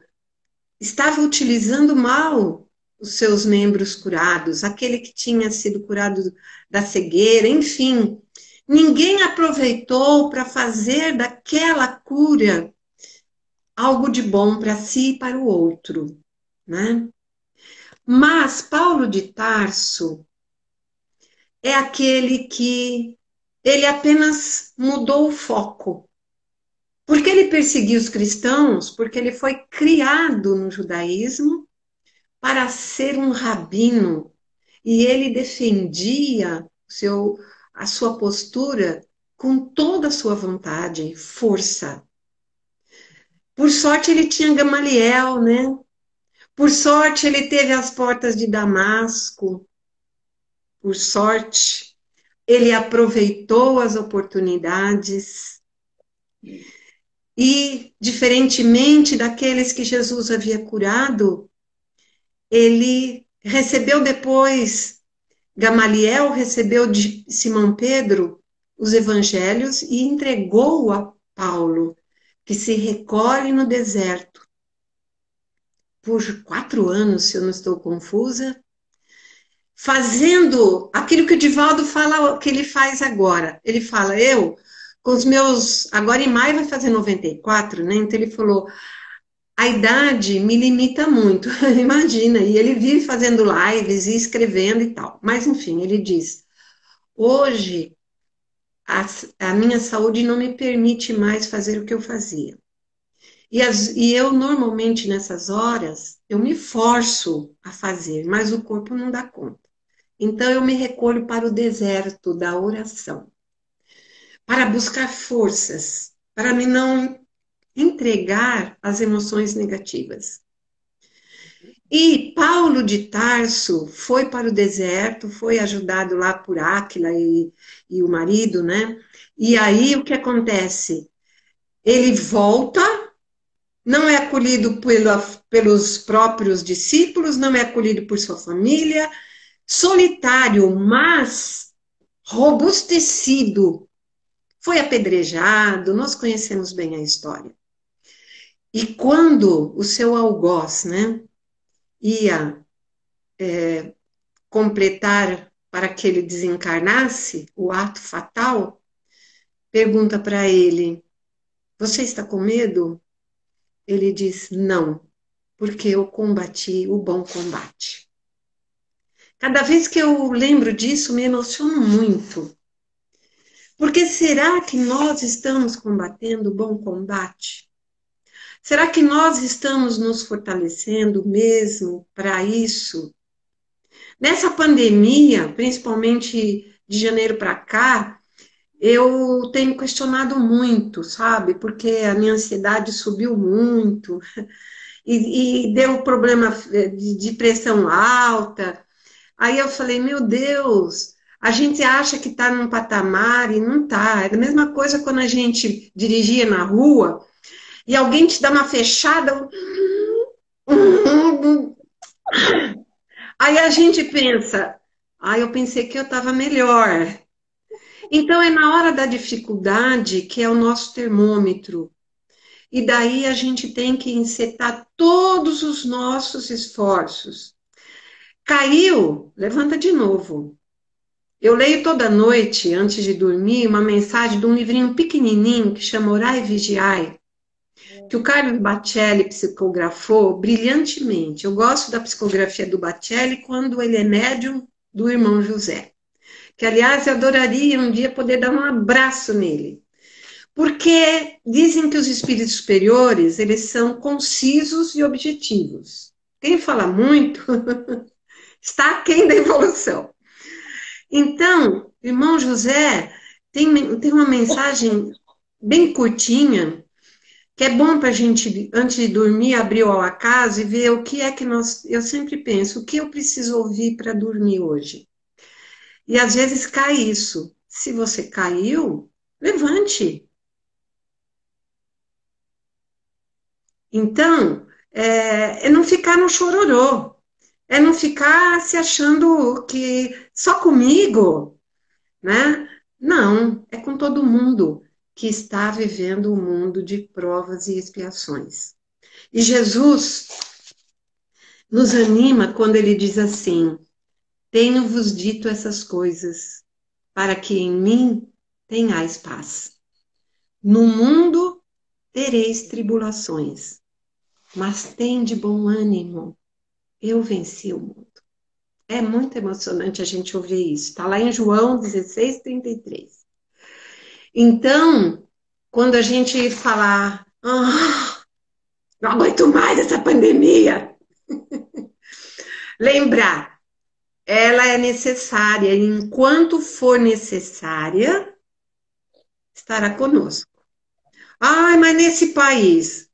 estava utilizando mal os seus membros curados, aquele que tinha sido curado da cegueira, enfim. Ninguém aproveitou para fazer daquela cura algo de bom para si e para o outro, né? Mas Paulo de Tarso é aquele que ele apenas mudou o foco. Porque ele perseguiu os cristãos, porque ele foi criado no judaísmo para ser um rabino e ele defendia a sua postura com toda a sua vontade, força. Por sorte ele tinha Gamaliel, né? Por sorte ele teve as portas de Damasco. Por sorte ele aproveitou as oportunidades e, diferentemente daqueles que Jesus havia curado, ele recebeu depois, Gamaliel recebeu de Simão Pedro os evangelhos e entregou a Paulo, que se recolhe no deserto por 4 anos, se eu não estou confusa, fazendo aquilo que o Divaldo fala, que ele faz agora. Ele fala, eu, com os meus, agora em maio vai fazer 94, né? Então ele falou, a idade me limita muito, imagina, e ele vive fazendo lives e escrevendo e tal. Mas, enfim, ele diz, hoje a minha saúde não me permite mais fazer o que eu fazia. E eu, normalmente, nessas horas, eu me forço a fazer, mas o corpo não dá conta. Então, eu me recolho para o deserto da oração, para buscar forças, para me não entregar às emoções negativas. E Paulo de Tarso foi para o deserto, foi ajudado lá por Áquila e o marido, né? E aí o que acontece? Ele volta, não é acolhido pelos próprios discípulos, não é acolhido por sua família, solitário, mas robustecido. Foi apedrejado, nós conhecemos bem a história. E quando o seu algoz, né, ia completar para que ele desencarnasse o ato fatal, pergunta para ele, você está com medo? Ele diz, não, porque eu combati o bom combate. Cada vez que eu lembro disso, me emociono muito. Porque será que nós estamos combatendo o bom combate? Será que nós estamos nos fortalecendo mesmo para isso? Nessa pandemia, principalmente de janeiro para cá, eu tenho questionado muito, sabe? Porque a minha ansiedade subiu muito e deu problema de pressão alta. Aí eu falei, meu Deus, a gente acha que está num patamar e não está. É a mesma coisa quando a gente dirigia na rua e alguém te dá uma fechada. Aí a gente pensa, eu pensei que eu estava melhor. Então é na hora da dificuldade que é o nosso termômetro. E daí a gente tem que encetar todos os nossos esforços. Caiu, levanta de novo. Eu leio toda noite, antes de dormir, uma mensagem de um livrinho pequenininho que chama Orai e Vigiai, que o Carlos Bacelli psicografou brilhantemente. Eu gosto da psicografia do Bacelli quando ele é médium do irmão José. Que, aliás, eu adoraria um dia poder dar um abraço nele. Porque dizem que os espíritos superiores, eles são concisos e objetivos. Quem fala muito está aquém da evolução. Então, irmão José tem uma mensagem bem curtinha, que é bom para a gente, antes de dormir, abrir o acaso e ver o que é que eu sempre penso, o que eu preciso ouvir para dormir hoje. E às vezes cai isso. Se você caiu, levante. Então, é não ficar no chororô, é não ficar se achando que só comigo, né? Não, é com todo mundo que está vivendo um mundo de provas e expiações. E Jesus nos anima quando ele diz assim: tenho-vos dito essas coisas, para que em mim tenhais paz. No mundo tereis tribulações, mas tende bom ânimo, eu venci o mundo. É muito emocionante a gente ouvir isso. Está lá em João 16:33. Então, quando a gente falar, não aguento mais essa pandemia, lembrar, ela é necessária, e enquanto for necessária, estará conosco. Ai, mas nesse país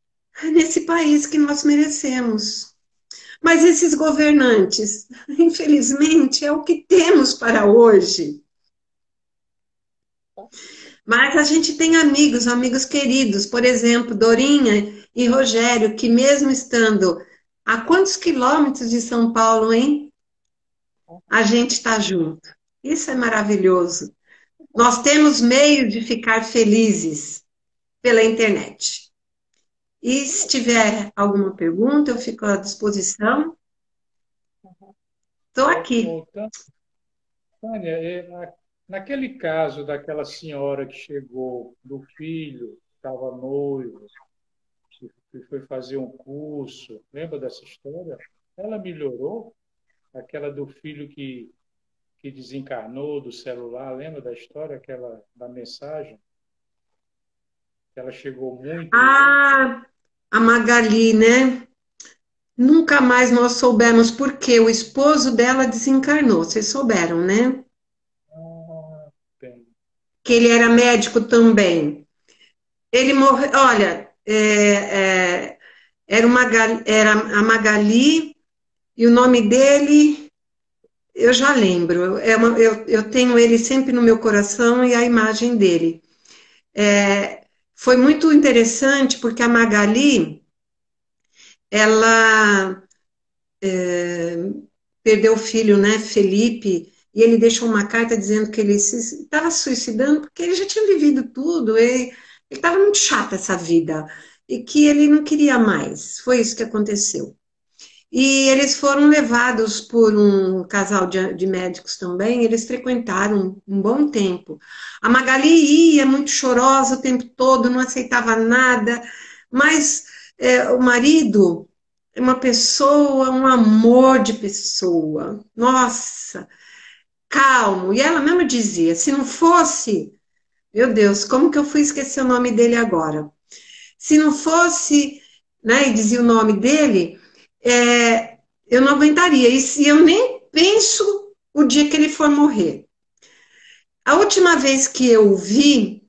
que nós merecemos. Mas esses governantes, infelizmente, é o que temos para hoje. Mas a gente tem amigos, amigos queridos, por exemplo, Dorinha e Rogério, que mesmo estando a quantos quilômetros de São Paulo, hein? A gente está junto. Isso é maravilhoso. Nós temos meio de ficar felizes pela internet. E se tiver alguma pergunta, eu fico à disposição. Estou aqui. Tânia, naquele caso daquela senhora que chegou, do filho, que estava noivo, que foi fazer um curso, lembra dessa história? Ela melhorou? Aquela do filho que desencarnou do celular, lembra da história, aquela da mensagem? Que ela chegou muito. Ah, a Magali, né? Nunca mais nós soubemos porque o esposo dela desencarnou. Vocês souberam, né? Bem. Que ele era médico também. Ele morreu. Olha, era a Magali e o nome dele eu já lembro. Eu tenho ele sempre no meu coração e a imagem dele. Foi muito interessante porque a Magali ela perdeu o filho, né, Felipe, e ele deixou uma carta dizendo que ele estava se suicidando porque ele já tinha vivido tudo, ele estava muito chato essa vida, e que ele não queria mais. Foi isso que aconteceu. E eles foram levados por um casal de médicos também, eles frequentaram um bom tempo. A Magali ia muito chorosa o tempo todo, não aceitava nada, mas o marido é uma pessoa, um amor de pessoa. Nossa, calmo. E ela mesma dizia, se não fosse, meu Deus, como que eu fui esquecer o nome dele agora? Se não fosse, né, e dizia o nome dele, eu não aguentaria. E eu nem penso o dia que ele for morrer. A última vez que eu o vi,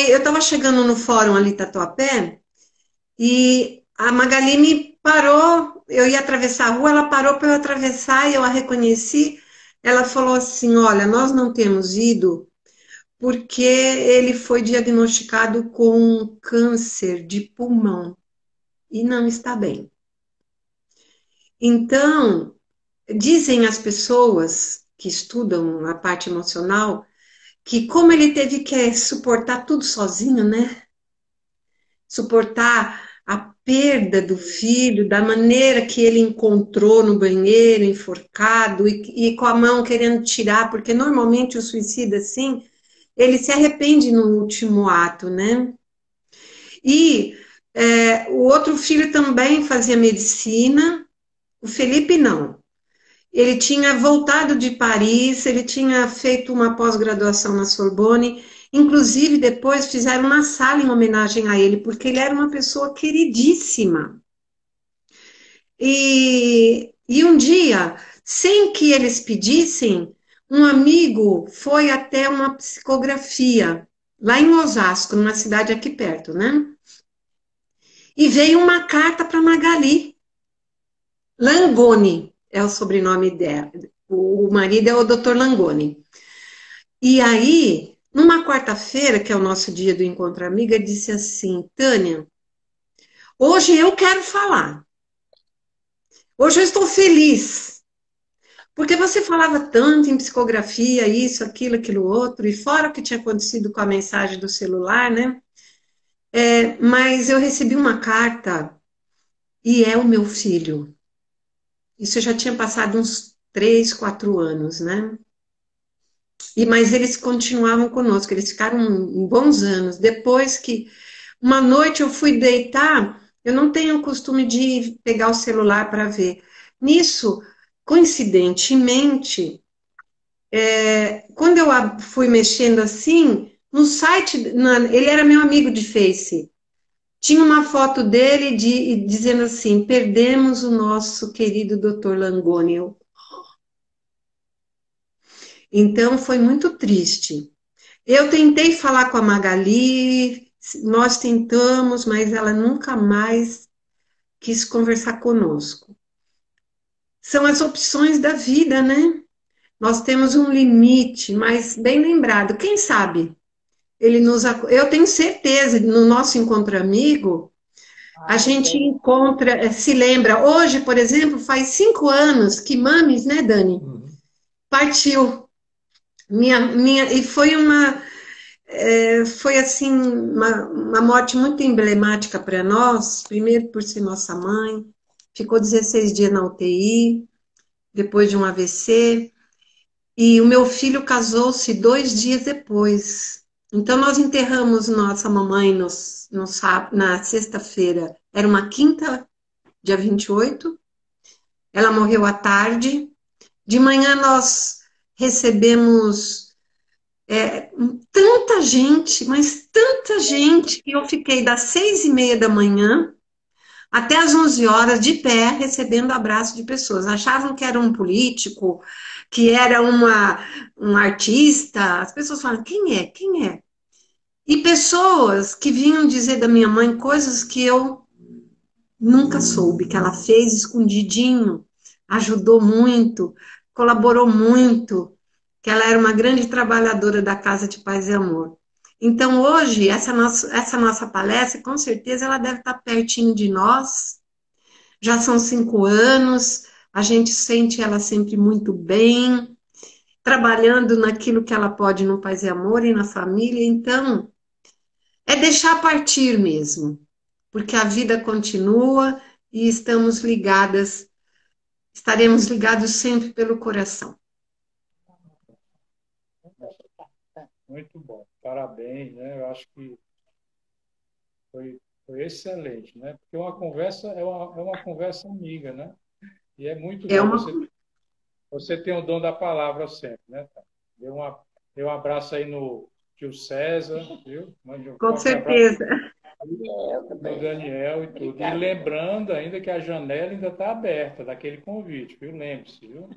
eu estava chegando no fórum ali, Tatuapé, e a Magali me parou, eu ia atravessar a rua, ela parou para eu atravessar e eu a reconheci. Ela falou assim, olha, nós não temos ido porque ele foi diagnosticado com câncer de pulmão e não está bem. Então, dizem as pessoas que estudam a parte emocional que como ele teve que suportar tudo sozinho, né? Suportar a perda do filho, da maneira que ele encontrou no banheiro, enforcado, e com a mão querendo tirar, porque normalmente o suicida, assim, ele se arrepende no último ato, né? E o outro filho também fazia medicina, o Felipe não. Ele tinha voltado de Paris, ele tinha feito uma pós-graduação na Sorbonne, inclusive depois fizeram uma sala em homenagem a ele, porque ele era uma pessoa queridíssima. E um dia, sem que eles pedissem, um amigo foi até uma psicografia, lá em Osasco, numa cidade aqui perto, né? E veio uma carta para Magali. Langoni é o sobrenome dela. O marido é o Dr. Langoni. E aí, numa quarta-feira, que é o nosso dia do Encontro Amiga, disse assim, Tânia, Hoje eu quero falar. Hoje eu estou feliz. Porque você falava tanto em psicografia, isso, aquilo outro, e fora o que tinha acontecido com a mensagem do celular, né? Mas eu recebi uma carta e é o meu filho. Isso já tinha passado uns 3, 4 anos, né? Mas eles continuavam conosco, eles ficaram bons anos. Depois que uma noite eu fui deitar, eu não tenho o costume de pegar o celular para ver. Nisso, coincidentemente, quando eu fui mexendo assim, no site, ele era meu amigo de Face. Tinha uma foto dele dizendo assim: perdemos o nosso querido Dr. Langoni. Então foi muito triste. Eu tentei falar com a Magali, nós tentamos, mas ela nunca mais quis conversar conosco. São as opções da vida, né? Nós temos um limite, mas bem lembrado, quem sabe? Eu tenho certeza, no nosso encontro amigo, a gente encontra, se lembra. Hoje, por exemplo, faz 5 anos que Mames, né, Dani? Partiu. E foi assim, uma morte muito emblemática para nós, primeiro por ser nossa mãe, ficou 16 dias na UTI, depois de um AVC, e o meu filho casou-se 2 dias depois. Então, nós enterramos nossa mamãe na sexta-feira, era uma quinta, dia 28, ela morreu à tarde, de manhã nós recebemos tanta gente, mas tanta gente, que eu fiquei das 6h30 da manhã até as 11 horas de pé, recebendo abraço de pessoas. Achavam que era um político, que era um artista. As pessoas falam, quem é? Quem é? E pessoas que vinham dizer da minha mãe coisas que eu nunca soube, que ela fez escondidinho, ajudou muito, colaborou muito, que ela era uma grande trabalhadora da Casa de Paz e Amor. Então, hoje, essa nossa palestra, com certeza, ela deve estar pertinho de nós. Já são 5 anos, a gente sente ela sempre muito bem, trabalhando naquilo que ela pode no Paz e Amor e na família. Então, é deixar partir mesmo, porque a vida continua e estaremos ligados sempre pelo coração. Muito bom, parabéns, né? Eu acho que foi excelente, né? Porque uma conversa é uma conversa amiga, né? E é muito bom você tem o dom da palavra sempre, né? Dê um abraço aí no tio César, viu? Com certeza. No Daniel e tudo. E lembrando ainda que a janela ainda está aberta daquele convite, viu? Lembre-se, viu?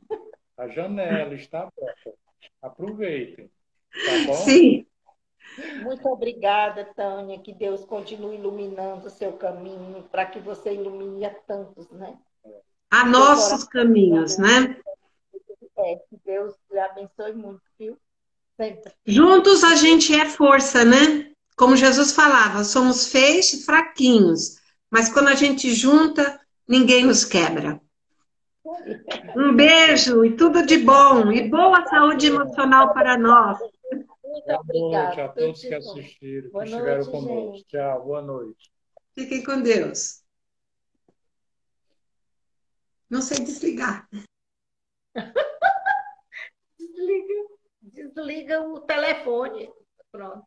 A janela está aberta. Aproveitem, tá bom? Sim. Muito obrigada, Tânia. Que Deus continue iluminando o seu caminho, para que você ilumine a tantos, né? A nossos caminhos, né? Que Deus lhe abençoe muito, viu? Sempre. Juntos a gente é força, né? Como Jesus falava, somos feixes fraquinhos, mas quando a gente junta, ninguém nos quebra. Um beijo e tudo de bom, e boa saúde emocional para nós. Boa noite a todos que assistiram, que estiveram conosco. Tchau, boa noite. Fiquem com Deus. Não sei desligar. Desliga o telefone. Pronto.